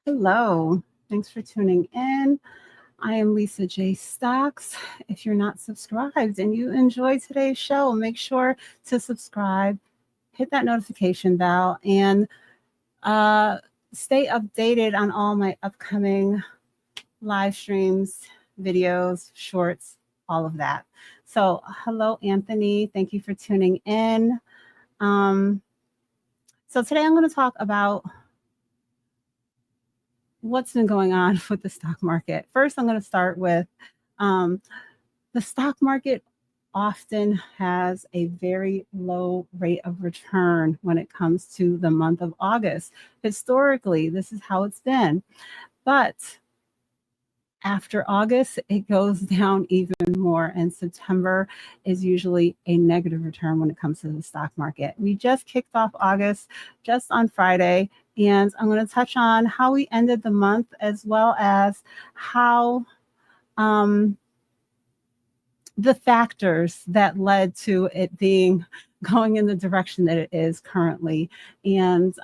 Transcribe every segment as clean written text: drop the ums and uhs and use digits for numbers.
Hello. Thanks for tuning in. I am Lisa J. Stocks. If you're not subscribed and you enjoy today's show, make sure to subscribe, hit that notification bell, and uh, stay updated on all my upcoming live streams, videos, shorts, all of that. So, hello, Anthony. Thank you for tuning in. Um, so, today I'm going to talk about what's been going on with the stock market. First, I'm going to start with um, the stock market often has a very low rate of return when it comes to the month of August. Historically, this is how it's been. But after August, it goes down even more, and September is usually a negative return when it comes to the stock market. We just kicked off August just on Friday, and I'm going to touch on how we ended the month as well as how um, the factors that led to it being going in the direction that it is currently, and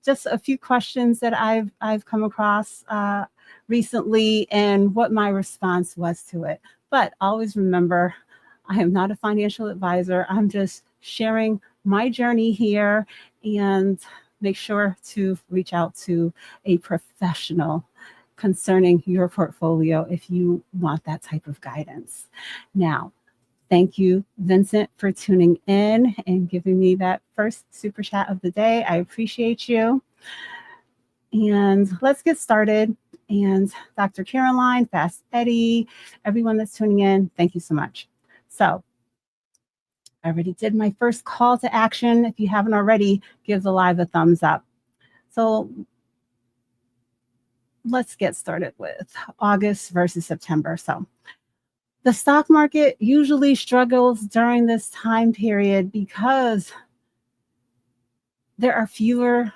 just a few questions that I've come across recently and what my response was to it. But always remember, I am not a financial advisor. I'm just sharing my journey here, and make sure to reach out to a professional concerning your portfolio if you want that type of guidance. Now, thank you, Vincent, for tuning in and giving me that first super chat of the day. I appreciate you. And let's get started. And Dr. Caroline, Fast Eddie, everyone that's tuning in, thank you so much. So I already did my first call to action. If you haven't already, give the live a thumbs up. So let's get started with August versus September. So the stock market usually struggles during this time period because there are fewer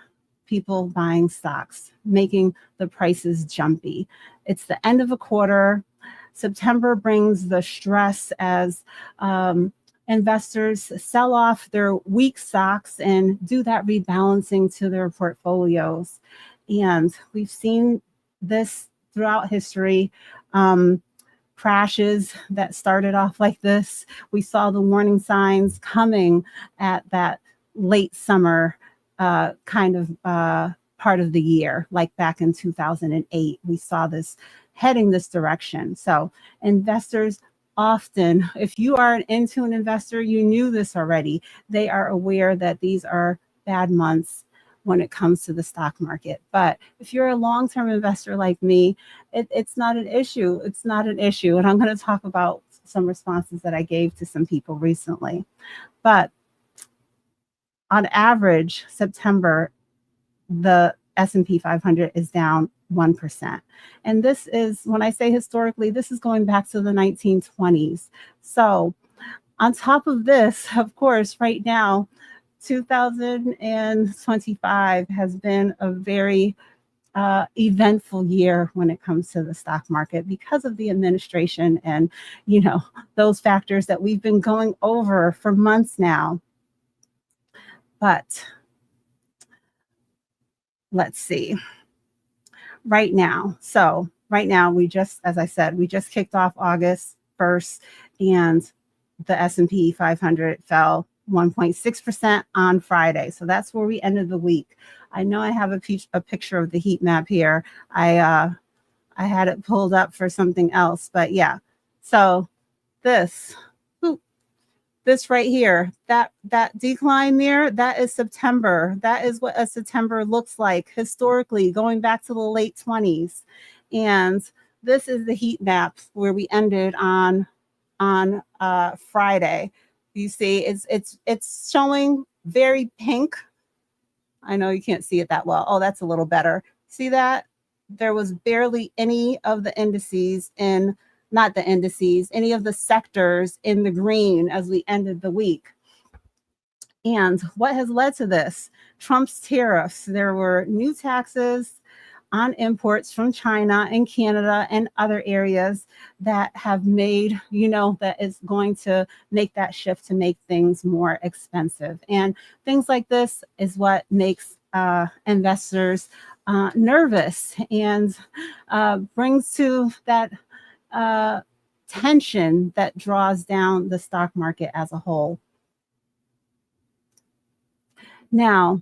people buying stocks, making the prices jumpy. It's the end of a quarter. September brings the stress as investors sell off their weak stocks and do that rebalancing to their portfolios. And we've seen this throughout history. Crashes that started off like this. We saw the warning signs coming at that late summer kind of part of the year, like back in 2008. We saw this heading this direction. So investors often, if you are an into an investor, you knew this already. They are aware that these are bad months when it comes to the stock market. But if you're a long-term investor like me, it's not an issue. It's not an issue. And I'm going to talk about some responses that I gave to some people recently. But on average, September, the S&P 500 is down 1%. And this is, when I say historically, this is going back to the 1920s. So on top of this, of course, right now, 2025 has been a very eventful year when it comes to the stock market because of the administration and, those factors that we've been going over for months now. But let's see. Right now, we just, as I said, we just kicked off August 1st, and the S&P 500 fell 1.6% on Friday. So that's where we ended the week. I know I have a picture of the heat map here. I had it pulled up for something else, but yeah. So this right here, that decline there, that is September. That is what a September looks like historically, going back to the late 20s. And this is the heat map where we ended on Friday. You see, it's showing very pink. I know you can't see it that well. Oh, that's a little better. See that? There was barely any of the indices in, not the indices, any of the sectors in the green as we ended the week. And what has led to this? Trump's tariffs. There were new taxes on imports from China and Canada and other areas that have made, that is going to make that shift to make things more expensive. And things like this is what makes investors nervous and brings to that tension that draws down the stock market as a whole. Now,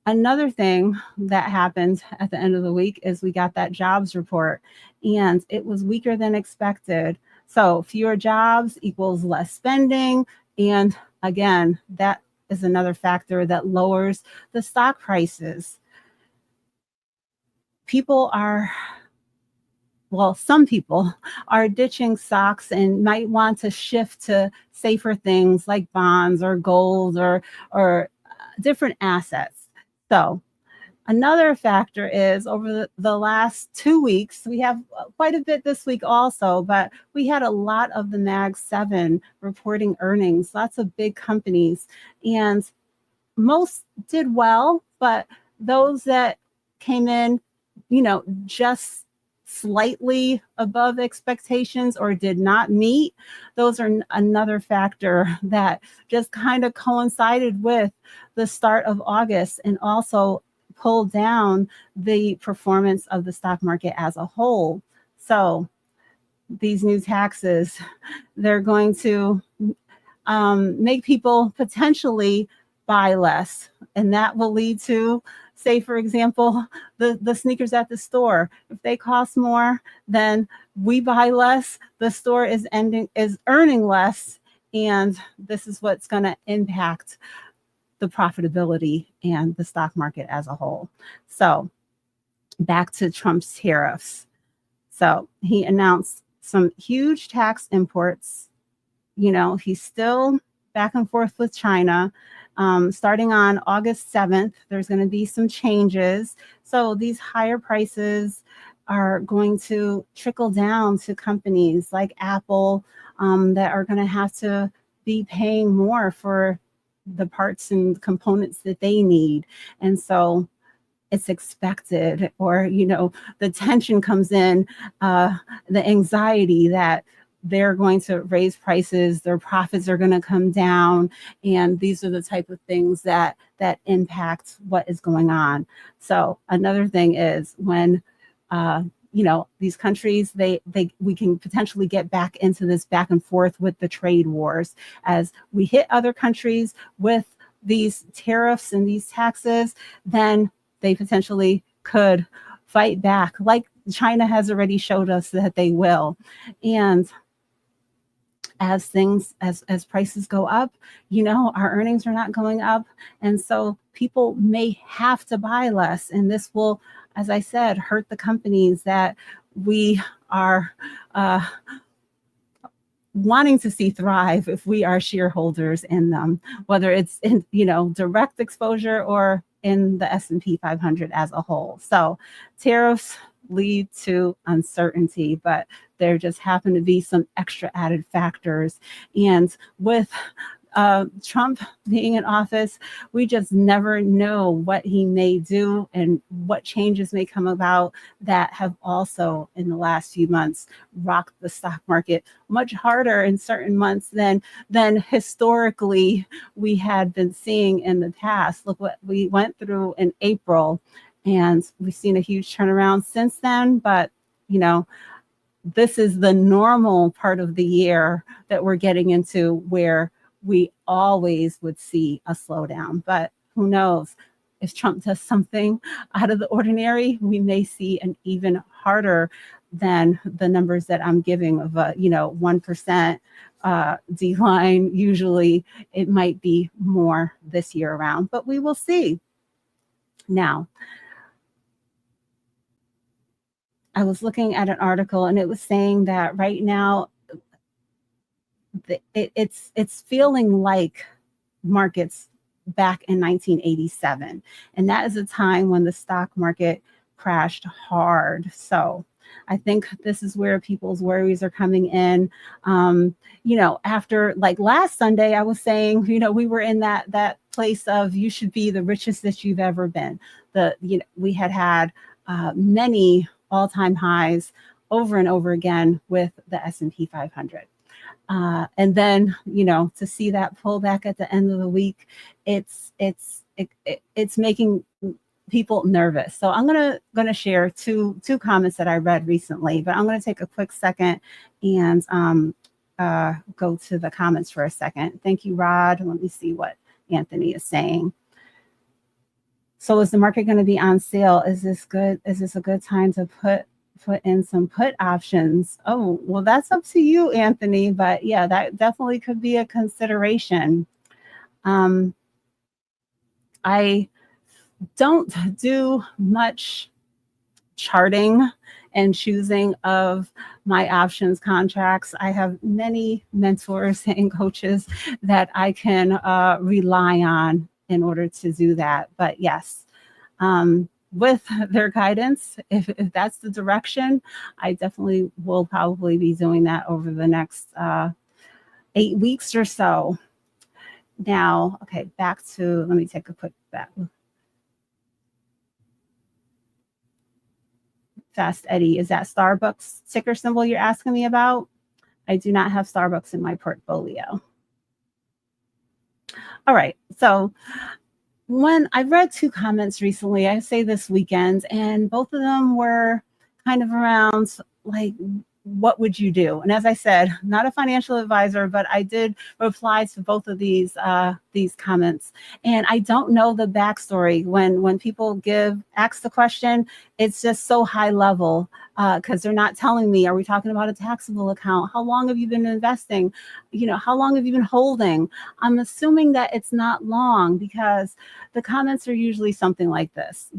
another thing that happened at the end of the week is we got that jobs report, and it was weaker than expected. So fewer jobs equals less spending. And again, that is another factor that lowers the stock prices. People are, well, some people are ditching stocks and might want to shift to safer things like bonds or gold or different assets. So another factor is over the last 2 weeks, we have quite a bit this week also, but we had a lot of the Mag 7 reporting earnings, lots of big companies, and most did well, but those that came in, just slightly above expectations or did not meet, those are another factor that just kind of coincided with the start of August and also pulled down the performance of the stock market as a whole. So these new taxes, they're going to make people potentially buy less, and that will lead to, say for example, the sneakers at the store. If they cost more, then we buy less, the store is earning less, and this is what's going to impact the profitability and the stock market as a whole. So back to Trump's tariffs. So he announced some huge tax imports. He's still back and forth with China. Starting on August 7th, there's going to be some changes. So these higher prices are going to trickle down to companies like Apple that are going to have to be paying more for the parts and components that they need. And so it's expected, or, the tension comes in, the anxiety that they're going to raise prices, their profits are going to come down, and these are the type of things that impact what is going on. So another thing is when these countries, we can potentially get back into this back and forth with the trade wars as we hit other countries with these tariffs and these taxes, then they potentially could fight back, like China has already showed us that they will. And as prices go up, our earnings are not going up. And so people may have to buy less. And this will, as I said, hurt the companies that we are wanting to see thrive if we are shareholders in them, whether it's in, direct exposure or in the S&P 500 as a whole. So tariffs lead to uncertainty, but there just happen to be some extra added factors. And with Trump being in office, we just never know what he may do and what changes may come about that have also in the last few months rocked the stock market much harder in certain months than historically we had been seeing in the past. Look what we went through in April, and we've seen a huge turnaround since then. But this is the normal part of the year that we're getting into, where we always would see a slowdown. But who knows? If Trump does something out of the ordinary, we may see an even harder than the numbers that I'm giving of a 1% decline. Usually it might be more this year around, but we will see. Now, I was looking at an article and it was saying that right now it's feeling like markets back in 1987, and that is a time when the stock market crashed hard. So I think this is where people's worries are coming in. After like last Sunday, I was saying, we were in that place of you should be the richest that you've ever been. We had many all-time highs over and over again with the S&P 500. And then, to see that pullback at the end of the week, it's making people nervous. So I'm gonna share two comments that I read recently, but I'm gonna take a quick second and go to the comments for a second. Thank you, Rod. Let me see what Anthony is saying. So is the market going to be on sale? Is this good? Is this a good time to put in some put options? Oh, well, that's up to you, Anthony. But yeah, that definitely could be a consideration. I don't do much charting and choosing of my options contracts. I have many mentors and coaches that I can rely on in order to do that. But yes, with their guidance, if that's the direction, I definitely will probably be doing that over the next 8 weeks or so. Now, okay, back to, let me take a quick back. Fast Eddie, is that Starbucks ticker symbol you're asking me about? I do not have Starbucks in my portfolio. All right, so when I read two comments recently, I say this weekend, and both of them were kind of around like, what would you do? And as I said, not a financial advisor, but I did reply to both of these comments. And I don't know the backstory when people ask the question. It's just so high level because they're not telling me. Are we talking about a taxable account? How long have you been investing? How long have you been holding? I'm assuming that it's not long because the comments are usually something like this.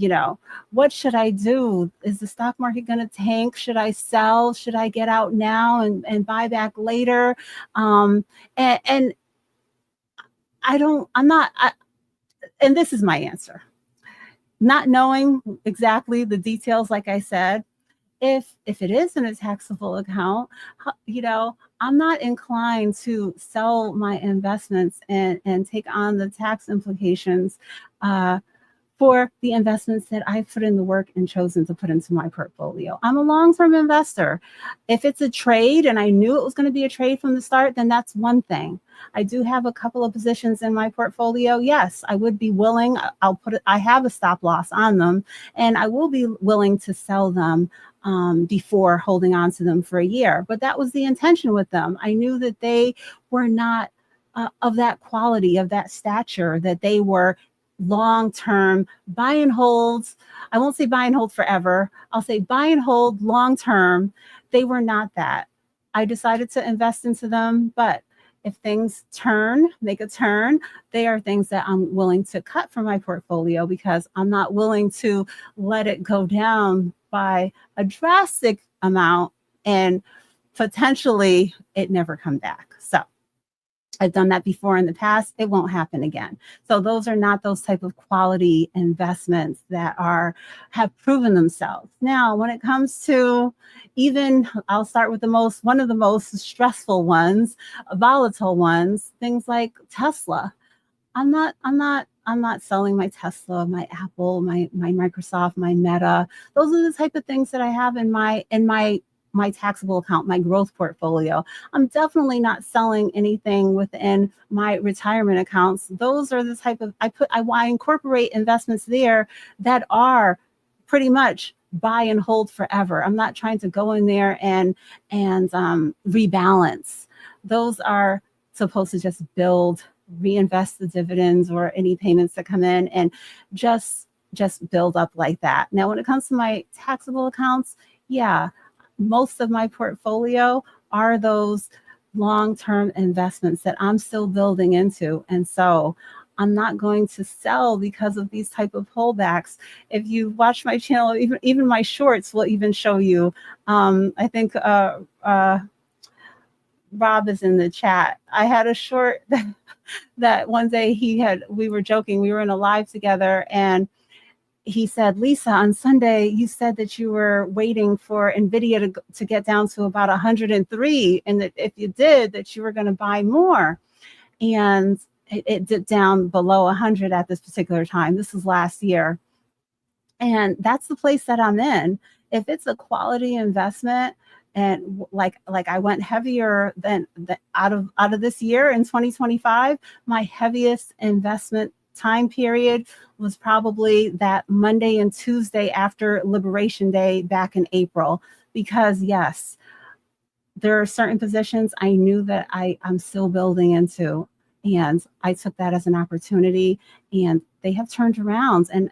What should I do? Is the stock market going to tank? Should I sell? Should I get out now and buy back later? And and this is my answer. Not knowing exactly the details, like I said, if it is in a taxable account, I'm not inclined to sell my investments and take on the tax implications for the investments that I've put in the work and chosen to put into my portfolio. I'm a long-term investor. If it's a trade and I knew it was going to be a trade from the start, then that's one thing. I do have a couple of positions in my portfolio. Yes, I would be willing. I have a stop loss on them, and I will be willing to sell them before holding on to them for a year. But that was the intention with them. I knew that they were not of that quality, of that stature, that they were long-term buy and holds. I won't say buy and hold forever. I'll say buy and hold long-term. They were not that. I decided to invest into them, but if things make a turn, they are things that I'm willing to cut from my portfolio because I'm not willing to let it go down by a drastic amount and potentially it never come back. So I've done that before in the past. It won't happen again. So those are not those type of quality investments that have proven themselves. Now, when it comes to I'll start with one of the most stressful ones, volatile ones, things like Tesla. I'm not selling my Tesla, my Apple, my Microsoft, my Meta. Those are the type of things that I have in my taxable account, my growth portfolio. I'm definitely not selling anything within my retirement accounts. Those are the type of I incorporate investments there that are pretty much buy and hold forever. I'm not trying to go in there and rebalance. Those are supposed to just reinvest the dividends or any payments that come in and just build up like that. Now, when it comes to my taxable accounts, yeah, most of my portfolio are those long-term investments that I'm still building into. And so I'm not going to sell because of these type of pullbacks. If you watch my channel, even my shorts will even show you. I think Rob is in the chat. I had a short that one day we were joking, we were in a live together, and he said, Lisa, on Sunday, you said that you were waiting for NVIDIA to get down to about 103, and that if you did, that you were going to buy more. And it dipped down below 100 at this particular time. This is last year. And that's the place that I'm in. If it's a quality investment, and like I went heavier than out of this year in 2025, my heaviest investment time period was probably that Monday and Tuesday after Liberation Day back in April, because yes, there are certain positions I knew that I'm still building into. And I took that as an opportunity, and they have turned around. And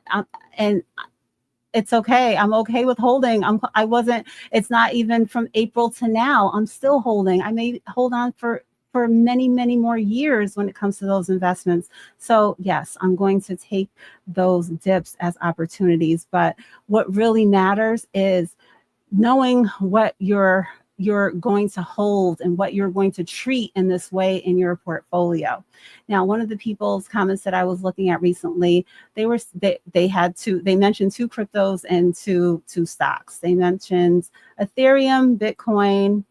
it's okay. I'm okay with holding. I wasn't. It's not even from April to now. I'm still holding. I may hold on for many, many more years when it comes to those investments. So yes, I'm going to take those dips as opportunities. But what really matters is knowing what you're going to hold and what you're going to treat in this way in your portfolio. Now, one of the people's comments that I was looking at recently, they mentioned two cryptos and two stocks. They mentioned Ethereum, Bitcoin,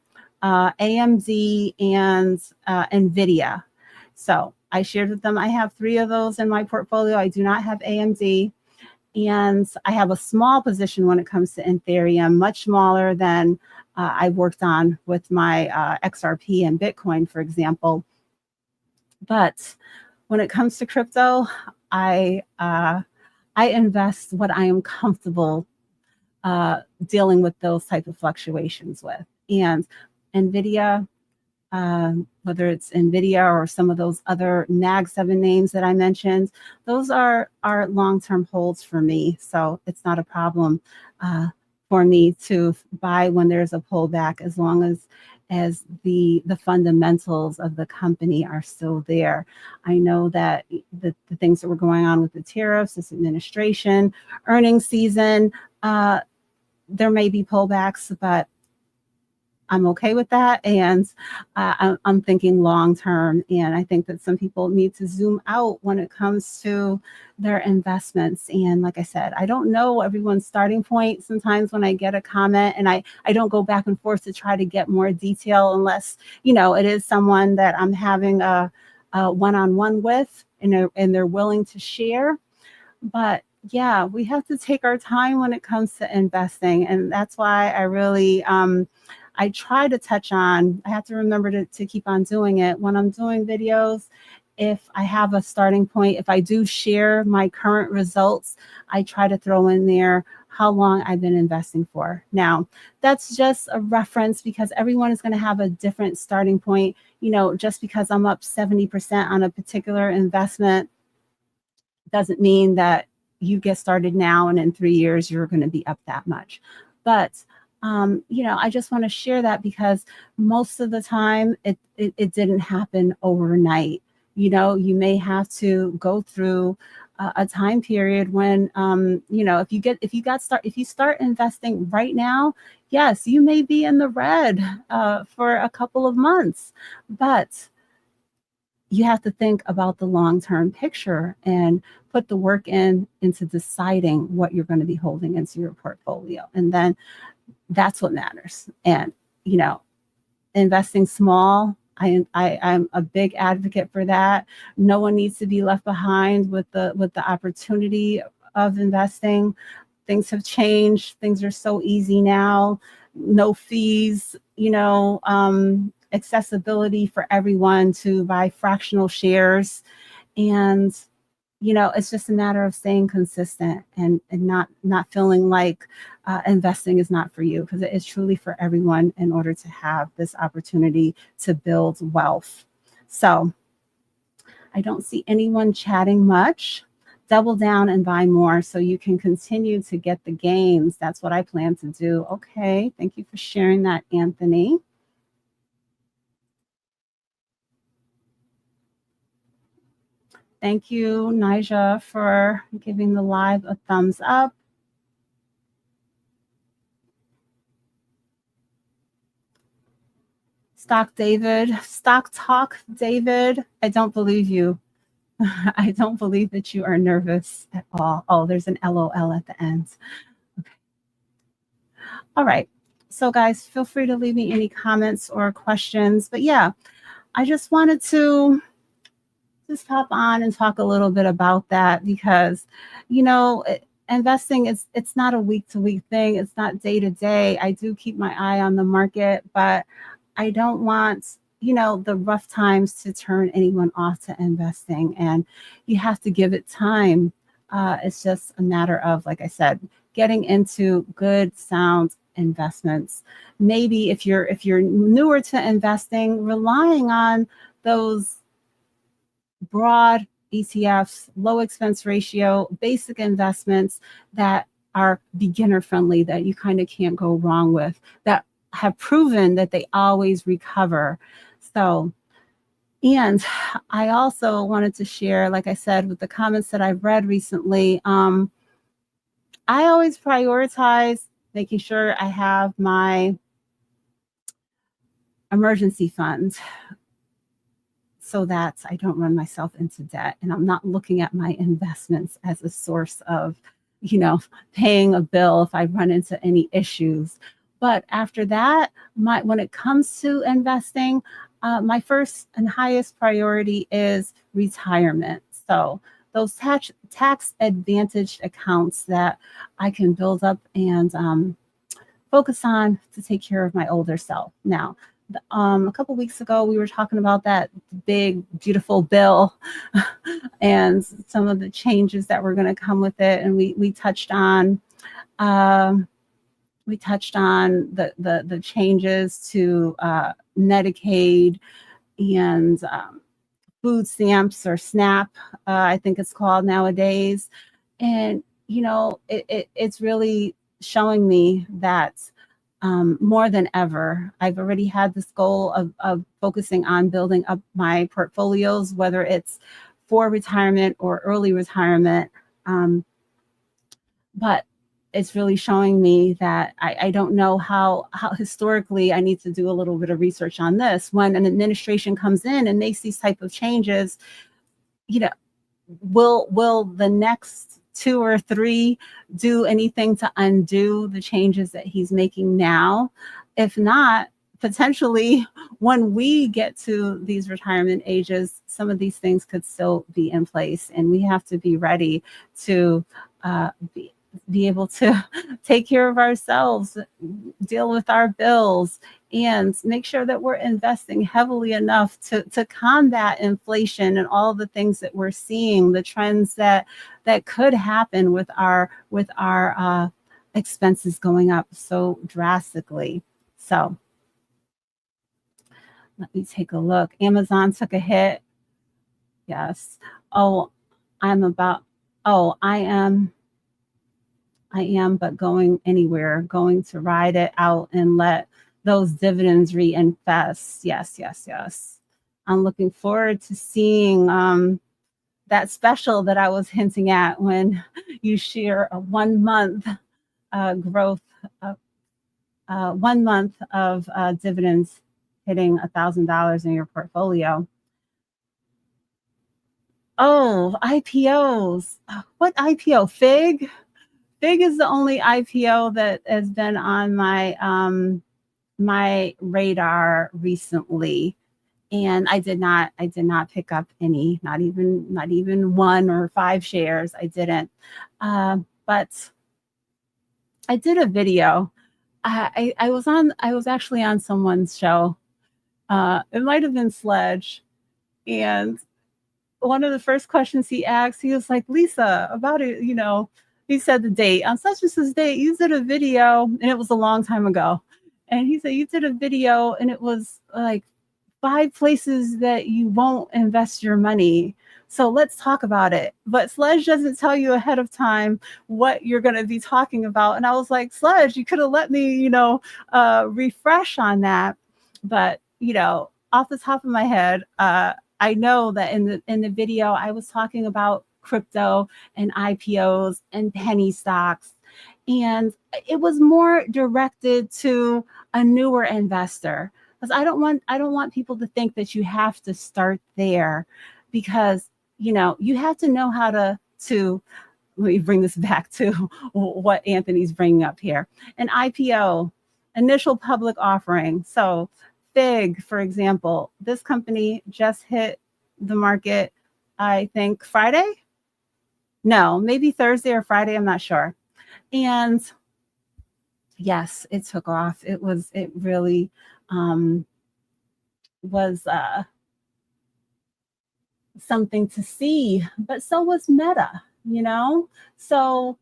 AMD, and Nvidia. So I shared with them I have three of those in my portfolio. I do not have AMD. And I have a small position when it comes to Ethereum, much smaller than I worked on with my XRP and Bitcoin, for example. But when it comes to crypto, I invest what I am comfortable dealing with those type of fluctuations with. And Nvidia, whether it's Nvidia or some of those other NAG7 names that I mentioned, those are long-term holds for me. So it's not a problem for me to buy when there's a pullback, as long as the fundamentals of the company are still there. I know that the things that were going on with the tariffs, this administration, earnings season, there may be pullbacks, but I'm okay with that. And I'm thinking long term. And I think that some people need to zoom out when it comes to their investments. And like I said, I don't know everyone's starting point. Sometimes when I get a comment, and I don't go back and forth to try to get more detail, unless, it is someone that I'm having a one-on-one with, and they're willing to share. But yeah, we have to take our time when it comes to investing. And that's why I really, I try to touch on, I have to remember to keep on doing it when I'm doing videos. If I have a starting point, if I do share my current results, I try to throw in there how long I've been investing for. Now, that's just a reference, because everyone is going to have a different starting point. Just because I'm up 70% on a particular investment doesn't mean that you get started now and in 3 years you're going to be up that much. But I just want to share that, because most of the time it didn't happen overnight. You may have to go through a time period when, if you start investing right now, yes, you may be in the red for a couple of months, but you have to think about the long-term picture and put the work into deciding what you're going to be holding into your portfolio. And then that's what matters. And, investing small, I'm a big advocate for that. No one needs to be left behind with the opportunity of investing. Things have changed. Things are so easy now. No fees, accessibility for everyone to buy fractional shares. And it's just a matter of staying consistent and not feeling like investing is not for you, because it is truly for everyone in order to have this opportunity to build wealth. So I don't see anyone chatting much. Double down and buy more so you can continue to get the gains. That's what I plan to do. Okay, thank you for sharing that, Anthony. Thank you, Nija, for giving the live a thumbs up. Stock Talk David, I don't believe you. I don't believe that you are nervous at all. Oh, there's an LOL at the end. Okay. All right. So guys, feel free to leave me any comments or questions. But yeah, I just wanted to just hop on and talk a little bit about that, because investing it's not a week to week thing. It's not day to day. I do keep my eye on the market, but I don't want the rough times to turn anyone off to investing, and you have to give it time. It's just a matter of, like I said, getting into good, sound investments. Maybe if you're newer to investing, relying on those broad ETFs, low expense ratio, basic investments that are beginner friendly, that you kind of can't go wrong with, that have proven that they always recover. So, and I also wanted to share, like I said, with the comments that I've read recently, I always prioritize making sure I have my emergency fund so that I don't run myself into debt, and I'm not looking at my investments as a source of, paying a bill if I run into any issues. But after that, when it comes to investing, my first and highest priority is retirement. So those tax advantaged accounts that I can build up and focus on to take care of my older self. Now, a couple weeks ago, we were talking about that big, beautiful bill and some of the changes that were going to come with it, and we touched on the changes to Medicaid and food stamps, or SNAP, I think it's called nowadays. And it's really showing me that more than ever, I've already had this goal of focusing on building up my portfolios, whether it's for retirement or early retirement. But it's really showing me that I don't know how historically. I need to do a little bit of research on this. When an administration comes in and makes these type of changes, you know, will the next 2 or 3 do anything to undo the changes that he's making now? If not, potentially when we get to these retirement ages, some of these things could still be in place, and we have to be ready to be able to take care of ourselves, deal with our bills, and make sure that we're investing heavily enough to combat inflation and all the things that we're seeing, the trends that could happen with our expenses going up so drastically. So let me take a look. Amazon took a hit. Yes. Oh, I am, but going anywhere, going to ride it out and let those dividends reinvest. Yes, yes, yes. I'm looking forward to seeing that special that I was hinting at when you share a 1 month growth, 1 month of dividends hitting $1,000 in your portfolio. Oh, IPOs. What IPO? Fig? Fig is the only IPO that has been on my radar recently, and I did not pick up any, not even 1 or 5 shares. I didn't, but I did a video. I was actually on someone's show. It might have been Sledge, and one of the first questions he asked, he was like, "Lisa, about it, he said the date. On such and such date, you did a video," and it was a long time ago. And he said, "You did a video, and it was like 5 places that you won't invest your money. So let's talk about it." But Sledge doesn't tell you ahead of time what you're going to be talking about. And I was like, Sledge, you could have let me, refresh on that. But, off the top of my head, I know that in the video, I was talking about crypto and IPOs and penny stocks. And it was more directed to a newer investor, because I don't want people to think that you have to start there, because you have to know how to let me bring this back to what Anthony's bringing up here. An IPO, initial public offering. So Fig, for example, this company just hit the market, I think Friday? No, maybe Thursday or Friday, I'm not sure. And yes, it took off. It really something to see, but so was Meta, you know? So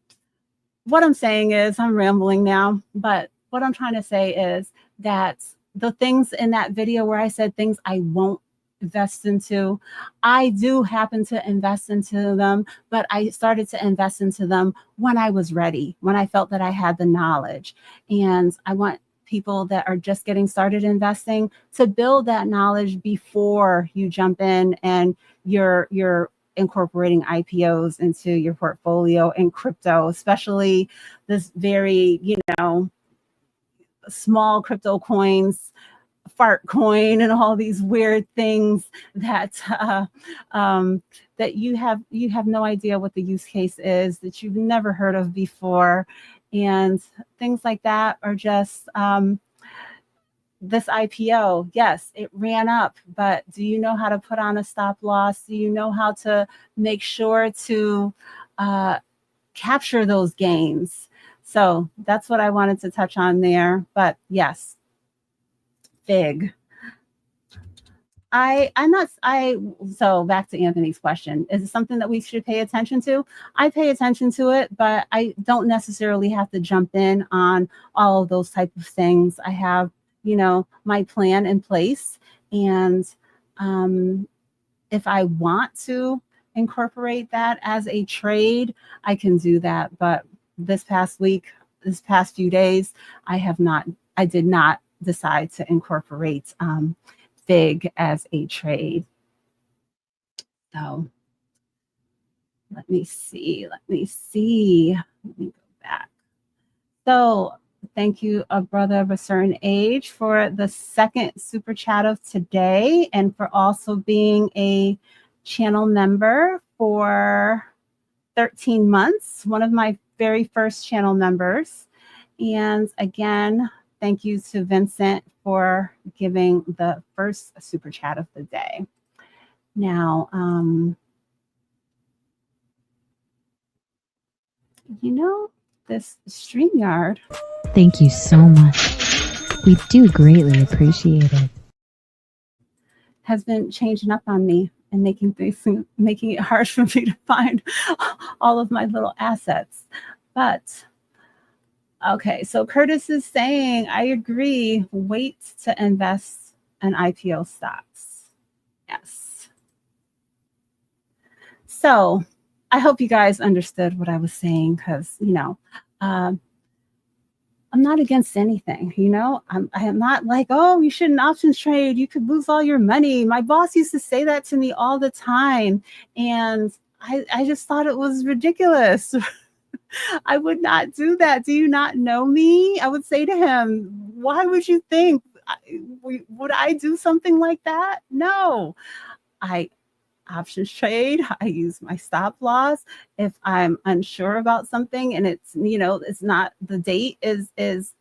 what I'm saying is, I'm rambling now, but what I'm trying to say is that the things in that video where I said things I won't invest into, I do happen to invest into them, but I started to invest into them when I was ready, when I felt that I had the knowledge. And I want people that are just getting started investing to build that knowledge before you jump in and you're incorporating IPOs into your portfolio and crypto, especially this very, small crypto coins, fart coin, and all these weird things that that you have no idea what the use case is, that you've never heard of before, and things like that are just this IPO, yes, it ran up, but do you know how to put on a stop loss? Do you know how to make sure to capture those gains? So that's what I wanted to touch on there. But yes, FIG. I'm not, so back to Anthony's question. Is it something that we should pay attention to? I pay attention to it, but I don't necessarily have to jump in on all of those type of things. I have, my plan in place. And if I want to incorporate that as a trade, I can do that. But this past few days, I did not decide to incorporate FIG as a trade. So let me see. Let me go back. So thank you, a brother of a certain age, for the second super chat of today, and for also being a channel member for 13 months, one of my very first channel members. And again, thank you to Vincent for giving the first super chat of the day. Now, this StreamYard. Thank you so much. We do greatly appreciate it. Has been changing up on me and making it hard for me to find all of my little assets. But okay, so Curtis is saying, I agree, wait to invest in IPO stocks. Yes. So I hope you guys understood what I was saying, because, I'm not against anything, I am not like, oh, you shouldn't options trade, you could lose all your money. My boss used to say that to me all the time, and I just thought it was ridiculous. I would not do that. Do you not know me? I would say to him, why would you think would I do something like that? No. I options trade. I use my stop loss. If I'm unsure about something and it's, it's not, the date is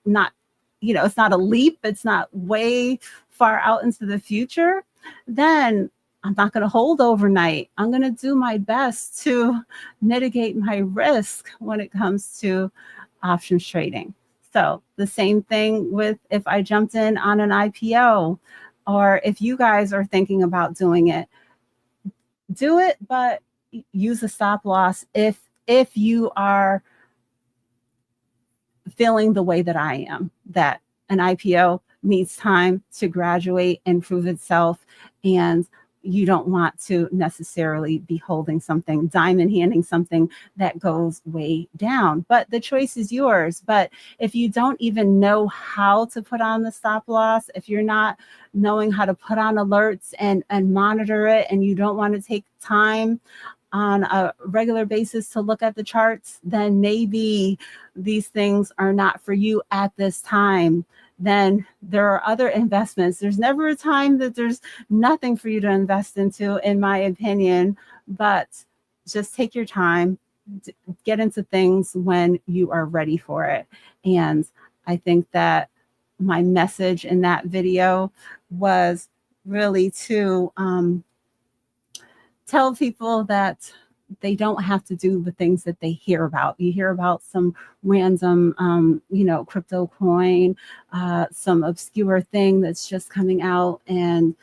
not, it's not a leap, it's not way far out into the future, then I'm not going to hold overnight. I'm going to do my best to mitigate my risk when it comes to options trading. So the same thing with if I jumped in on an IPO, or if you guys are thinking about doing it, do it, but use a stop loss if you are feeling the way that I am, that an IPO needs time to graduate and prove itself, and you don't want to necessarily be holding something, diamond handing something that goes way down. But the choice is yours. But if you don't even know how to put on the stop loss, if you're not knowing how to put on alerts and monitor it, and you don't want to take time on a regular basis to look at the charts, then maybe these things are not for you at this time. Then there are other investments. There's never a time that there's nothing for you to invest into, in my opinion, but just take your time, get into things when you are ready for it. And I think that my message in that video was really to tell people that they don't have to do the things that they hear about. You hear about some random, crypto coin, some obscure thing that's just coming out, and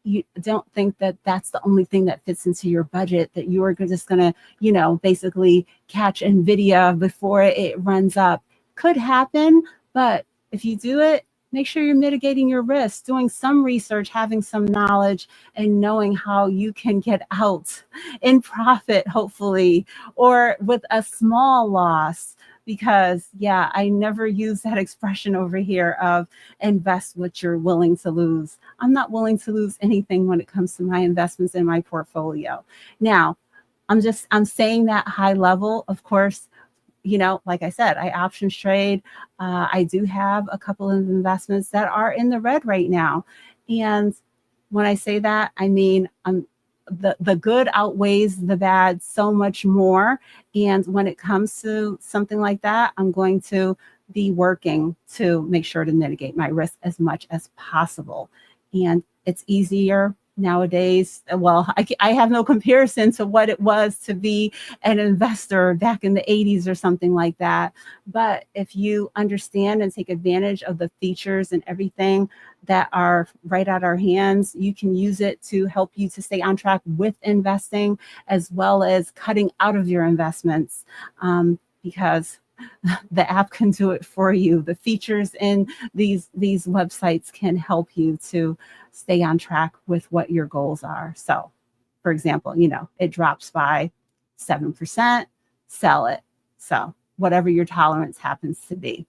you don't think that that's the only thing that fits into your budget, that you are just going to, basically catch NVIDIA before it runs up. Could happen, but if you do it, make sure you're mitigating your risk, doing some research, having some knowledge, and knowing how you can get out in profit, hopefully, or with a small loss. Because, yeah, I never use that expression over here of invest what you're willing to lose. I'm not willing to lose anything when it comes to my investments in my portfolio. Now, I'm saying that high level. Of course, like I said, I options trade. I do have a couple of investments that are in the red right now. And when I say that, I mean, the good outweighs the bad so much more. And when it comes to something like that, I'm going to be working to make sure to mitigate my risk as much as possible. And it's easier nowadays. Well, I have no comparison to what it was to be an investor back in the 80s or something like that. But if you understand and take advantage of the features and everything that are right at our hands, you can use it to help you to stay on track with investing, as well as cutting out of your investments, because the app can do it for you. The features in these websites can help you to stay on track with what your goals are. So, for example, it drops by 7%, sell it. So, whatever your tolerance happens to be.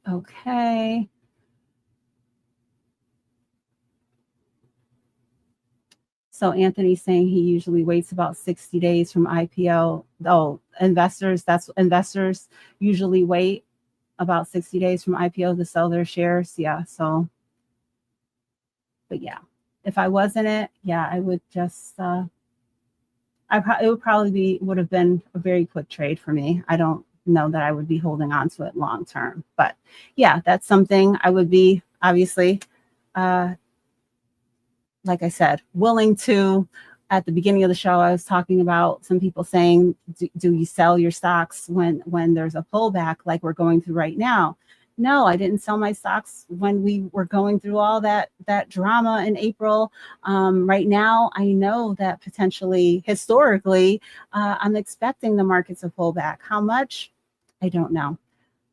Okay. So Anthony's saying he usually waits about 60 days from IPO. Oh, investors usually wait about 60 days from IPO to sell their shares. Yeah. So, but yeah, if I was in it, yeah, I would just, it would have been a very quick trade for me. I don't know that I would be holding on to it long term, but yeah, that's something I would be obviously, like I said, willing to. At the beginning of the show, I was talking about some people saying, do you sell your stocks when there's a pullback like we're going through right now? No, I didn't sell my stocks when we were going through all that drama in April. Right now, I know that potentially, historically, I'm expecting the market to pull back. How much? I don't know.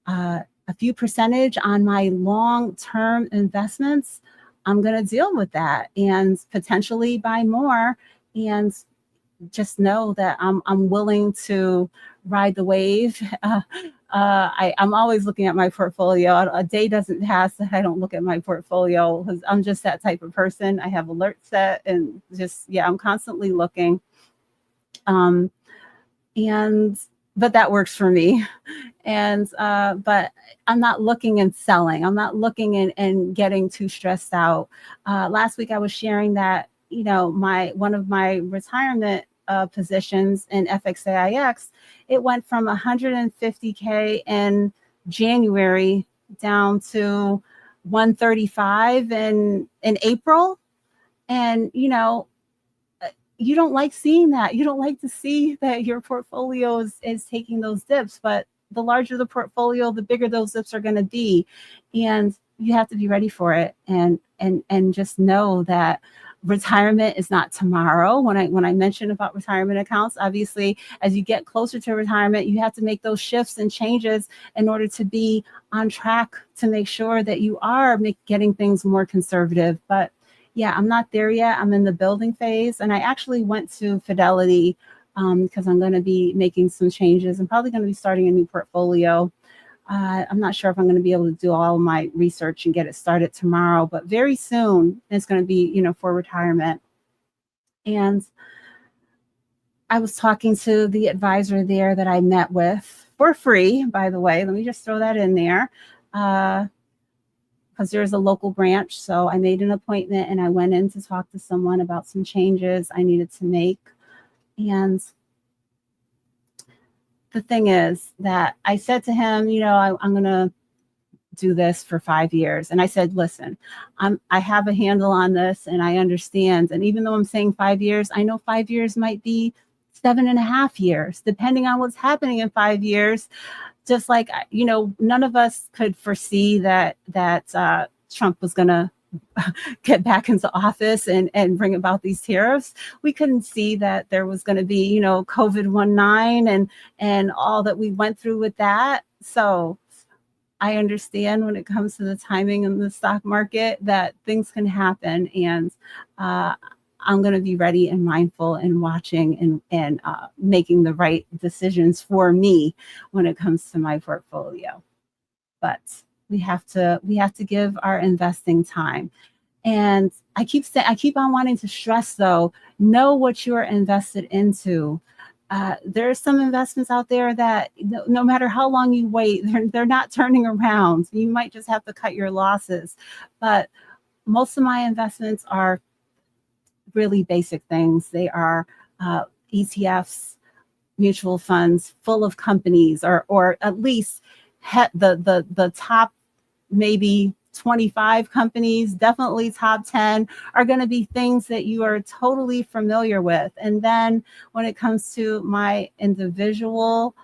A few percentage on my long-term investments, I'm going to deal with that and potentially buy more, and just know that I'm willing to ride the wave. I'm always looking at my portfolio. A day doesn't pass that I don't look at my portfolio, because I'm just that type of person. I have alerts set, and just, yeah, I'm constantly looking. But that works for me. And but I'm not looking and selling. I'm not looking and getting too stressed out. Last week I was sharing that one of my retirement positions in FXAIX, it went from 150K in January down to 135 in April. And you don't like seeing that. You don't like to see that your portfolio is taking those dips, but the larger the portfolio, the bigger those dips are going to be. And you have to be ready for it, and just know that retirement is not tomorrow. When I mentioned about retirement accounts, obviously, as you get closer to retirement, you have to make those shifts and changes in order to be on track to make sure that you are getting things more conservative. But yeah, I'm not there yet. I'm in the building phase, and I actually went to Fidelity because I'm going to be making some changes. I'm probably going to be starting a new portfolio. I'm not sure if I'm going to be able to do all my research and get it started tomorrow, but very soon it's going to be, for retirement. And I was talking to the advisor there that I met with for free, by the way. Let me just throw that in there. Because there's a local branch. So I made an appointment and I went in to talk to someone about some changes I needed to make. And the thing is that I said to him, I'm going to do this for 5 years. And I said, listen, I have a handle on this and I understand. And even though I'm saying 5 years, I know 5 years might be 7.5 years, depending on what's happening in 5 years. Just like, none of us could foresee that Trump was going to get back into office and bring about these tariffs. We couldn't see that there was going to be, COVID-19 and all that we went through with that. So I understand when it comes to the timing in the stock market that things can happen, and I'm going to be ready and mindful and watching and making the right decisions for me when it comes to my portfolio. But we have to give our investing time. And I keep on wanting to stress, though, know what you are invested into. There are some investments out there that no matter how long you wait, they're not turning around. You might just have to cut your losses. But most of my investments are really basic things. They are ETFs, mutual funds full of companies, or at least the top maybe 25 companies, definitely top 10, are going to be things that you are totally familiar with. And then when it comes to my individual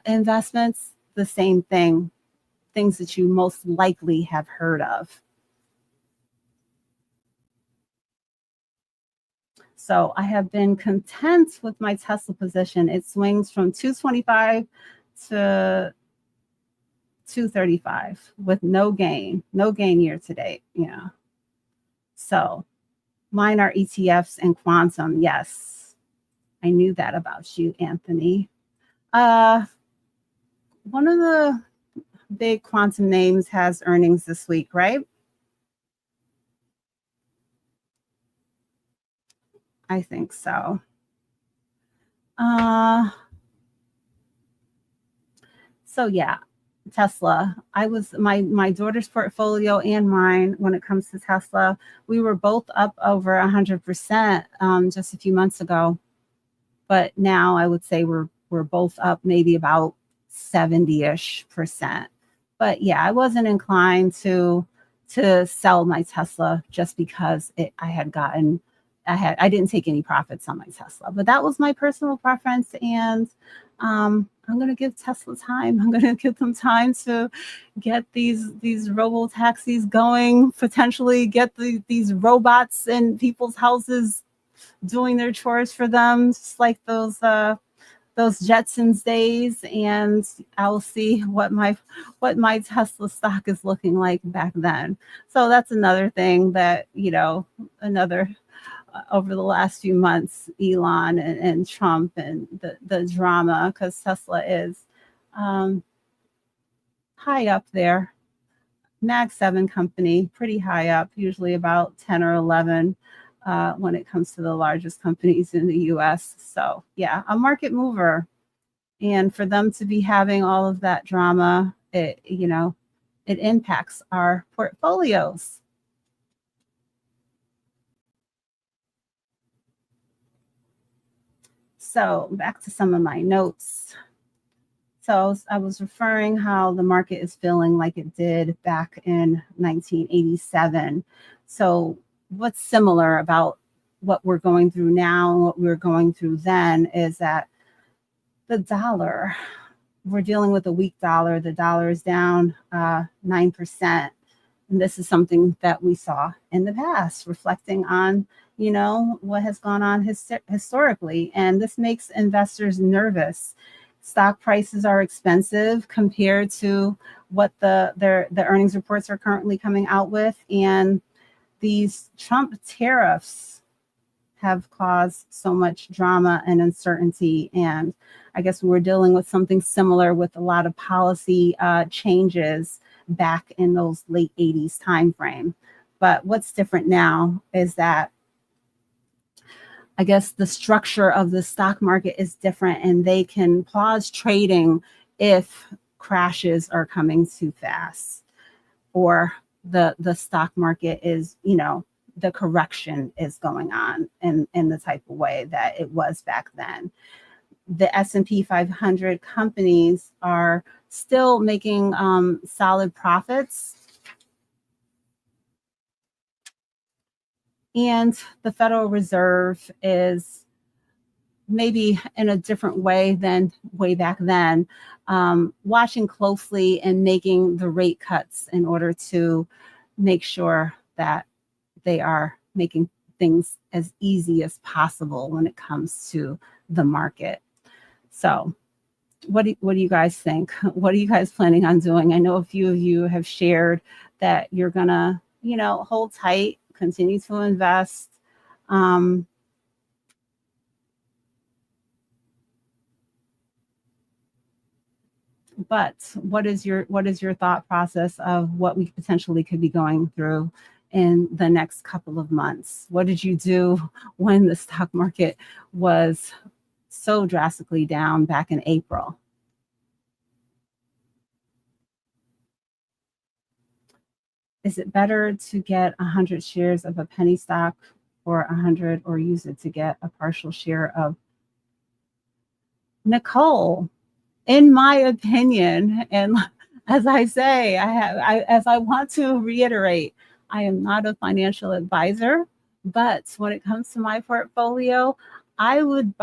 investments, the same thing, things that you most likely have heard of. So I have been content with my Tesla position. It swings from 225 to 235 with no gain year to date. Yeah. So mine are ETFs and quantum. Yes. I knew that about you, Anthony. One of the big quantum names has earnings this week, right? I think so. So yeah, Tesla. I was my daughter's portfolio and mine when it comes to Tesla. We were both up over 100% just a few months ago, but now I would say we're both up maybe about 70-ish%. But yeah, I wasn't inclined to sell my Tesla just because I didn't take any profits on my Tesla, but that was my personal preference. And I'm going to give Tesla time. I'm going to give them time to get these robo taxis going, potentially get these robots in people's houses doing their chores for them, just like those Jetsons days. And I'll see what my Tesla stock is looking like back then. So that's another thing that, over the last few months, Elon and Trump and the drama, because Tesla is high up there. Mag 7 company, pretty high up, usually about 10 or 11 when it comes to the largest companies in the US. So yeah, a market mover. And for them to be having all of that drama, it impacts our portfolios. So back to some of my notes. So I was referring how the market is feeling like it did back in 1987. So what's similar about what we're going through now and what we were going through then is that the dollar, we're dealing with a weak dollar. The dollar is down 9%. And this is something that we saw in the past, reflecting on, what has gone on historically. And this makes investors nervous. Stock prices are expensive compared to what the earnings reports are currently coming out with. And these Trump tariffs have caused so much drama and uncertainty. And I guess we're dealing with something similar with a lot of policy changes back in those late 80s timeframe. But what's different now is that I guess the structure of the stock market is different, and they can pause trading if crashes are coming too fast, or the stock market is, the correction is going on in the type of way that it was back then. The S&P 500 companies are still making solid profits. And the Federal Reserve is maybe in a different way than way back then, watching closely and making the rate cuts in order to make sure that they are making things as easy as possible when it comes to the market. So, what do you guys think? What are you guys planning on doing? I know a few of you have shared that you're gonna, hold tight, continue to invest. Um, but what is your thought process of what we potentially could be going through in the next couple of months? What did you do when the stock market was so drastically down back in April? Is it better to get 100 shares of a penny stock or 100, or use it to get a partial share of Nicole? In my opinion, and as I say, as I want to reiterate, I am not a financial advisor, but when it comes to my portfolio, I would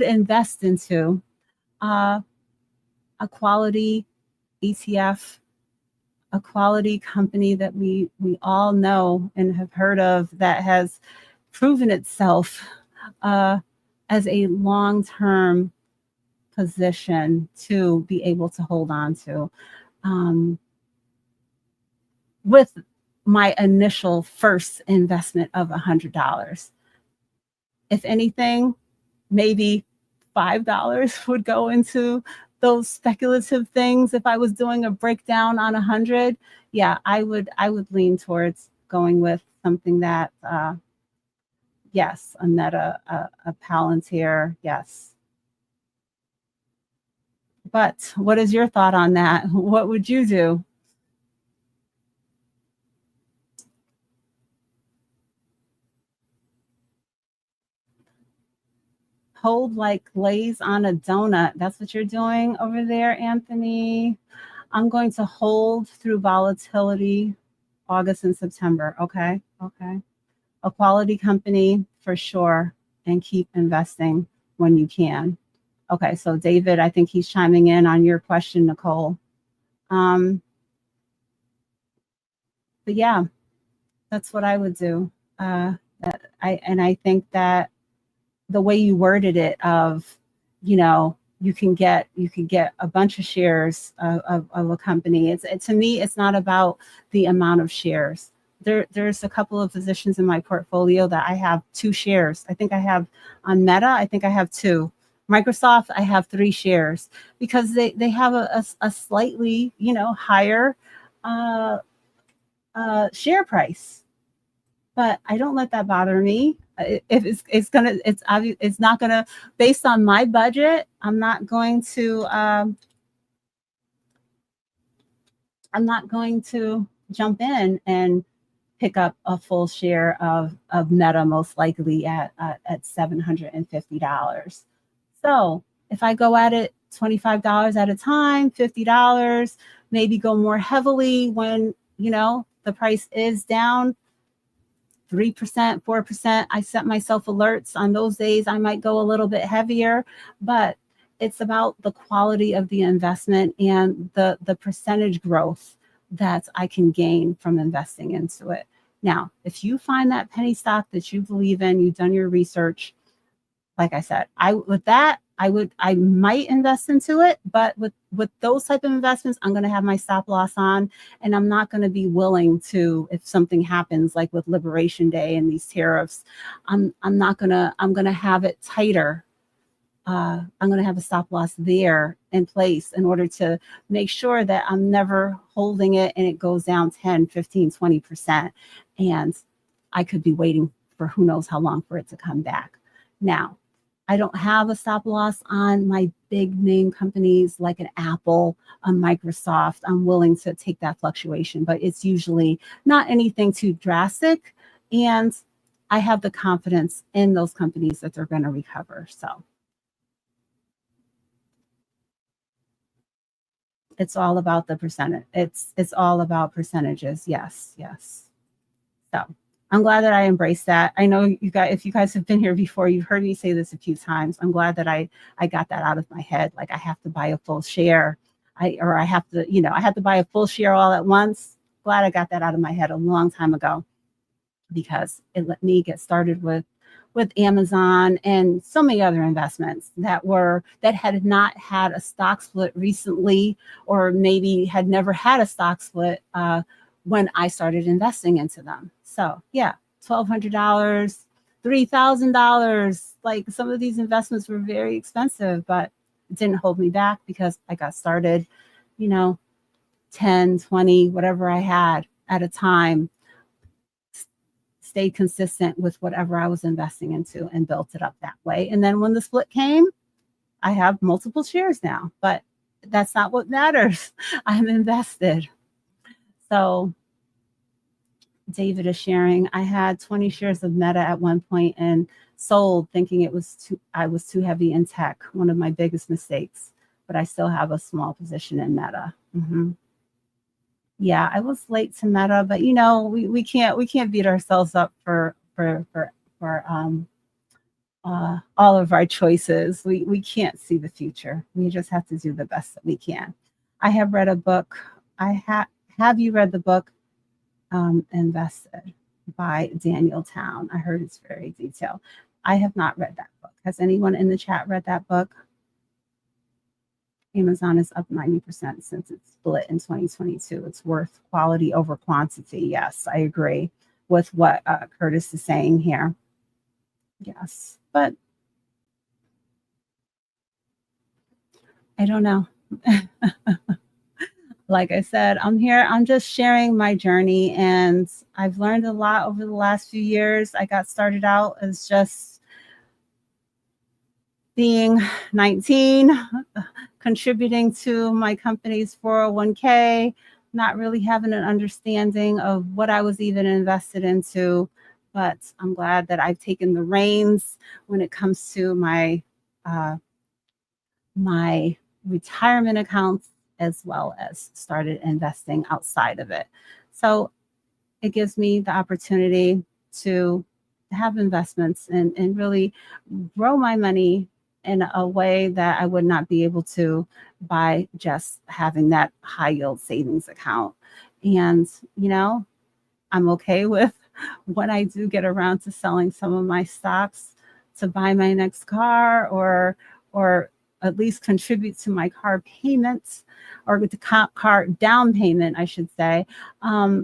invest into uh, a quality ETF, a quality company that we all know and have heard of, that has proven itself uh, as a long-term position to be able to hold on to. Um, with my initial first investment of $100. If anything, maybe $5 would go into those speculative things. If I was doing a breakdown on 100, yeah, I would lean towards going with something that, yes, a Meta, a Palantir, yes. But what is your thought on that? What would you do? Hold like glaze on a donut. That's what you're doing over there, Anthony. I'm going to hold through volatility August and September. Okay. Okay. A quality company for sure, and keep investing when you can. Okay. So, David, I think he's chiming in on your question, Nicole. Um, but yeah, that's what I would do. I think that the way you worded it, of, you can get a bunch of shares of a company. To me, it's not about the amount of shares. There's a couple of positions in my portfolio that I have 2 shares. I think I have on Meta, I think I have 2. Microsoft, I have 3 shares, because they have a slightly, higher uh, share price, but I don't let that bother me. If it's not gonna, based on my budget, I'm not going to jump in and pick up a full share of Meta, most likely at $750. So if I go at it $25 at a time, $50, maybe go more heavily when the price is down 3%, 4%. I set myself alerts on those days. I might go a little bit heavier, but it's about the quality of the investment and the percentage growth that I can gain from investing into it. Now, if you find that penny stock that you believe in, you've done your research, like I said, I might invest into it, but with those type of investments, I'm going to have my stop loss on, and I'm not going to be willing to, if something happens like with Liberation Day and these tariffs, I'm going to have it tighter. I'm going to have a stop loss there in place in order to make sure that I'm never holding it and it goes down 10, 15, 20%. And I could be waiting for who knows how long for it to come back. Now, I don't have a stop loss on my big name companies like an Apple, a Microsoft. I'm willing to take that fluctuation, but it's usually not anything too drastic. And I have the confidence in those companies that they're going to recover. So It's all about the percentage. It's all about percentages. Yes, yes. So I'm glad that I embraced that. I know you guys, if you guys have been here before, you've heard me say this a few times. I'm glad that I got that out of my head. Like I have to buy a full share. I have to, I had to buy a full share all at once. Glad I got that out of my head a long time ago because it let me get started with Amazon and so many other investments that had not had a stock split recently, or maybe had never had a stock split when I started investing into them. So yeah, $1,200, $3,000. Like some of these investments were very expensive, but it didn't hold me back because I got started, you know, 10, 20, whatever I had at a time, stayed consistent with whatever I was investing into and built it up that way. And then when the split came, I have multiple shares now, but that's not what matters. I'm invested. So David is sharing, I had 20 shares of Meta at one point and sold thinking I was too heavy in tech, one of my biggest mistakes, but I still have a small position in Meta. Yeah, I was late to Meta, but we can't beat ourselves up for all of our choices. We can't see the future. We just have to do the best that we can. I have read a book. Have you read the book Invested by Daniel Town? I heard it's very detailed. I have not read that book. Has anyone in the chat read that book? Amazon is up 90% since its split in 2022. It's worth quality over quantity. Yes, I agree with what Curtis is saying here. Yes, but I don't know. Like I said, I'm here. I'm just sharing my journey, and I've learned a lot over the last few years. I got started out as just being 19, contributing to my company's 401k, not really having an understanding of what I was even invested into. But I'm glad that I've taken the reins when it comes to my retirement accounts, as well as started investing outside of it. So it gives me the opportunity to have investments and really grow my money in a way that I would not be able to by just having that high yield savings account. And, I'm okay with when I do get around to selling some of my stocks to buy my next car, or at least contribute to my car payments, or with the car down payment, I should say.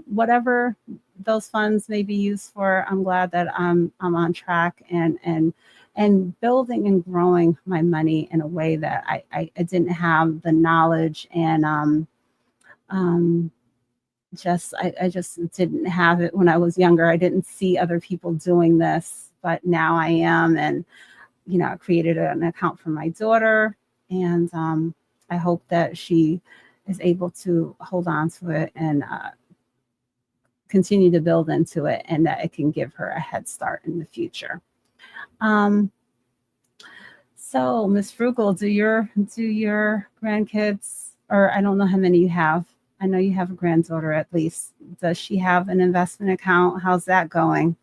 Whatever those funds may be used for, I'm glad that I'm on track and building and growing my money in a way that I didn't have the knowledge and I just didn't have it when I was younger. I didn't see other people doing this, but now I am. And I created an account for my daughter, and I hope that she is able to hold on to it and continue to build into it, and that it can give her a head start in the future. So Miss Frugal, do your grandkids, or I don't know how many you have. I know you have a granddaughter at least. Does she have an investment account? How's that going?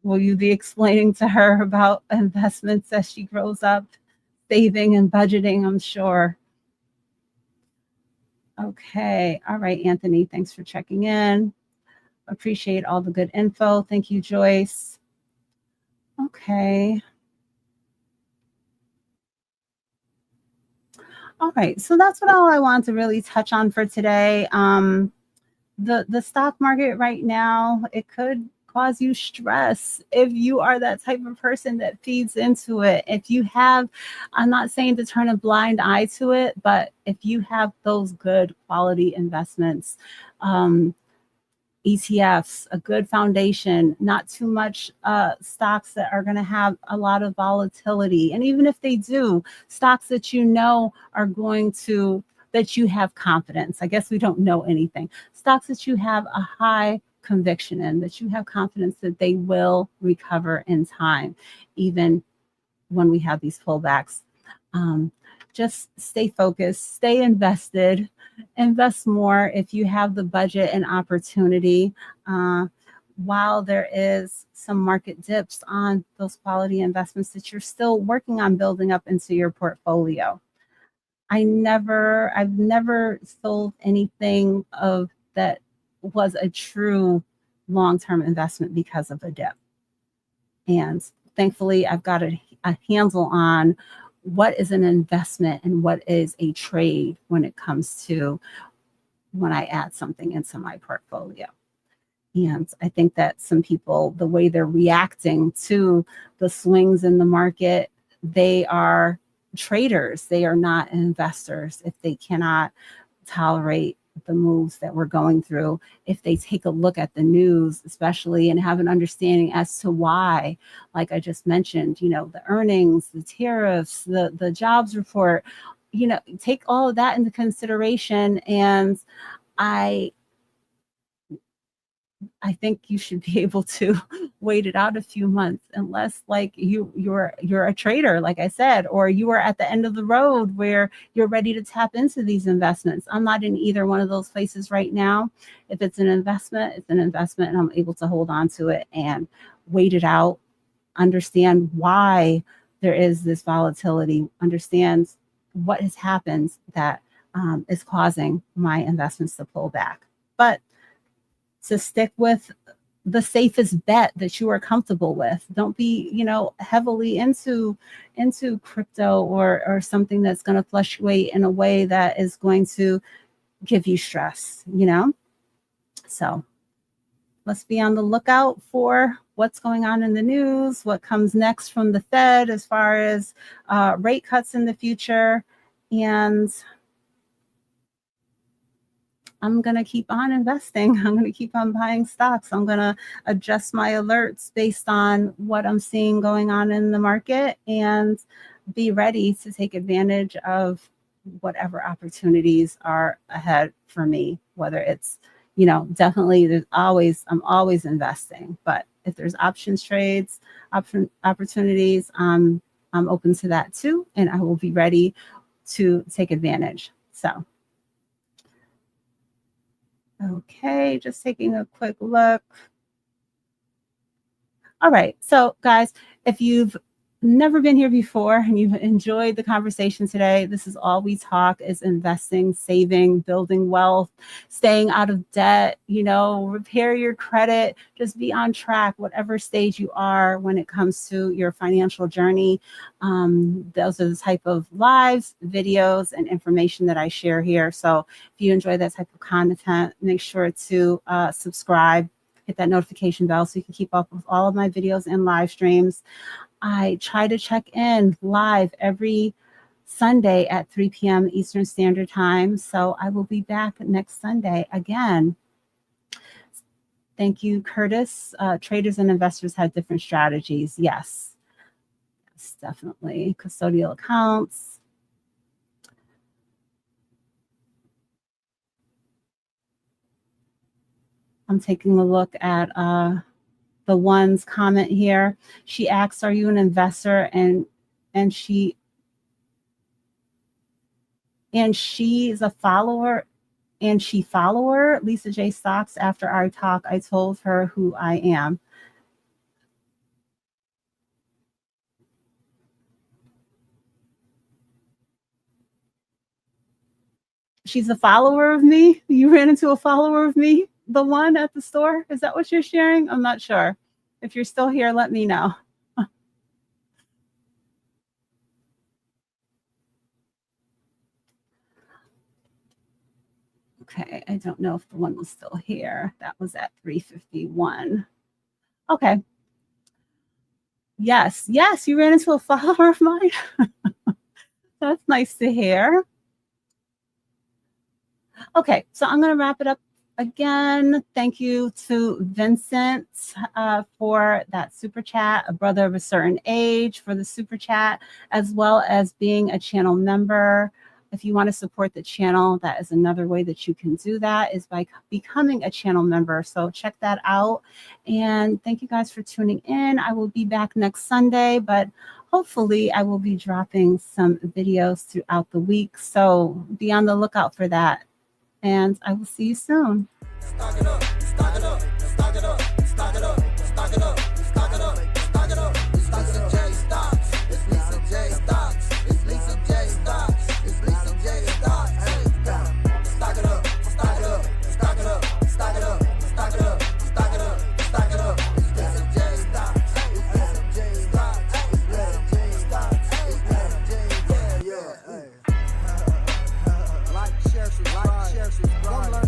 Will you be explaining to her about investments as she grows up, saving and budgeting, I'm sure? Okay. All right, Anthony. Thanks for checking in. Appreciate all the good info. Thank you, Joyce. Okay. All right. So that's all I want to really touch on for today. The stock market right now, it could cause you stress if you are that type of person that feeds into it. If you have, I'm not saying to turn a blind eye to it, but if you have those good quality investments, ETFs, a good foundation, not too much stocks that are going to have a lot of volatility. And even if they do, stocks that are going to, that you have confidence. I guess we don't know anything. Stocks that you have a high conviction in, that you have confidence that they will recover in time, even when we have these pullbacks. just stay focused, stay invested, invest more if you have the budget and opportunity. While there is some market dips on those quality investments that you're still working on building up into your portfolio. I've never sold anything of that was a true long-term investment because of a dip. And thankfully, I've got a handle on what is an investment and what is a trade when it comes to when I add something into my portfolio. And I think that some people, the way they're reacting to the swings in the market, they are traders. They are not investors if they cannot tolerate the moves that we're going through. If they take a look at the news, especially, and have an understanding as to why, like I just mentioned, the earnings, the tariffs, the jobs report, take all of that into consideration. And I think you should be able to wait it out a few months, unless like you're a trader, like I said, or you are at the end of the road where you're ready to tap into these investments. I'm not in either one of those places right now. If it's an investment, it's an investment, and I'm able to hold on to it and wait it out, understand why there is this volatility, understand what has happened that is causing my investments to pull back. But to stick with the safest bet that you are comfortable with. Don't be, heavily into crypto or something that's going to fluctuate in a way that is going to give you stress, So let's be on the lookout for what's going on in the news, what comes next from the Fed as far as rate cuts in the future. And I'm going to keep on investing. I'm going to keep on buying stocks. I'm going to adjust my alerts based on what I'm seeing going on in the market and be ready to take advantage of whatever opportunities are ahead for me, whether it's, definitely I'm always investing, but if there's options trades, opportunities, I'm open to that too. And I will be ready to take advantage. So, okay, just taking a quick look. All right, so guys, if you've never been here before and you've enjoyed the conversation today, this is all we talk is investing, saving, building wealth, staying out of debt, repair your credit, just be on track, whatever stage you are when it comes to your financial journey. Those are the type of lives, videos, and information that I share here. So if you enjoy that type of content, make sure to subscribe, hit that notification bell so you can keep up with all of my videos and live streams. I try to check in live every Sunday at 3 p.m. Eastern Standard Time. So I will be back next Sunday again. Thank you, Curtis. Traders and investors have different strategies. Yes, definitely. Custodial accounts. I'm taking a look at the one's comment here. She asks, "Are you an investor?" And she's a follower. And she follower Lisa J Stocks. After our talk, I told her who I am. She's a follower of me. You ran into a follower of me, the one at the store. Is that what you're sharing? I'm not sure. If you're still here, let me know. Okay, I don't know if the one was still here. That was at 3:51. Okay. Yes, you ran into a follower of mine. That's nice to hear. Okay, so I'm going to wrap it up again. Thank you to Vincent for that super chat, a brother of a certain age for the super chat, as well as being a channel member. If you want to support the channel, that is another way that you can do that, is by becoming a channel member. So check that out. And thank you guys for tuning in. I will be back next Sunday, but hopefully I will be dropping some videos throughout the week. So be on the lookout for that. And I will see you soon. Stock it up, stock it up, stock it up, stock it up, stock it up, stock it up, stock it up. It's Lisa J Stocks. It's Lisa J Stocks. It's Lisa J Stocks. It's Lisa J Stocks. Stock it up, stock it up, stock it up, stock it up, stock it up, stock it up, stock it up. It's Lisa J Stocks. It's Lisa J Stocks. It's Lisa J Stocks. It's Lisa J. Yeah. Like, share, subscribe.